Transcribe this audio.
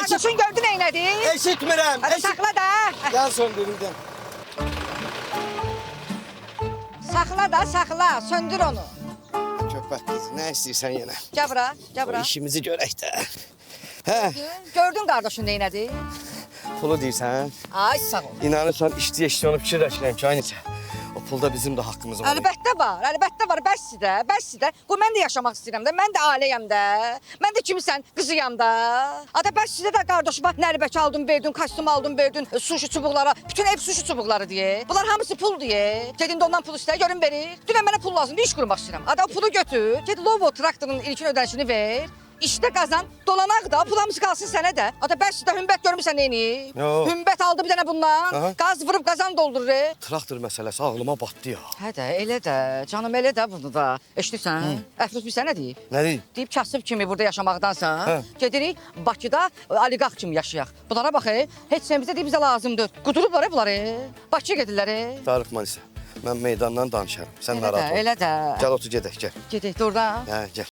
Qardaşın gördü neynədi? Eşitmirəm. Hadi saxla da. Gel söndürürüm. Saxla, söndür onu. Köpək qız, nə istəyirsən yenə? Gəl bura, gəl bura. İşimizi görək də. Hə, Gördün qardaşın neynədi? pulu deyirsən? Ay sağ ol. İnanırsan işçi onu fikirləşirəm ki, aynı o pulda bizim də haqqımız var. Əlbəttə var. Bəsdir də. Qoy mən də yaşamaq istəyirəm də. Mən də ailəyəm də. Mən də kimisən qızıyam da. Ada bəsdir də qardaşıma nəlbəki aldın, verdin, kostyum aldın, verdin, suşi çubuqlara, bütün ev suşi çubuqları deyə. Bunlar hamısı pul deyə. Gedin də ondan pul istə, görün verir. Dünən mənə pul lazımdır, iş qurmaq istəyirəm. Ada o pulu götür, get Lobo traktorunun ilkin ödənişini ver. İşte qazan, dolanaq da, pulamız qalsın sənə də. Ata bəs də hümbət görmüsən neyini? Yo. Hümbət aldı bir dənə bundan. Aha. Qaz vurub qazan doldurur. Traktor məsələsi ağlıma batdı ya. Hə də, elə də, canım elə də bunu da. Eşidirsən? Əfruz bilsən nə deyib? Nə deyim? Deyib kasıb kimi burada yaşamaqdansa, Hə. gedirik Bakıda oliqarx kimi yaşayaq. Bunlara bax, heç nə bizə deyib bizə lazımdır. Qudurublar bunları. Bakıya gedirlər. Tarık Manisa. Mən meydandan danışarım. Sən Elə də, narahat ol. elə də. Gəl otur gedək, gəl. Gedək də oradan. Hə, gəl.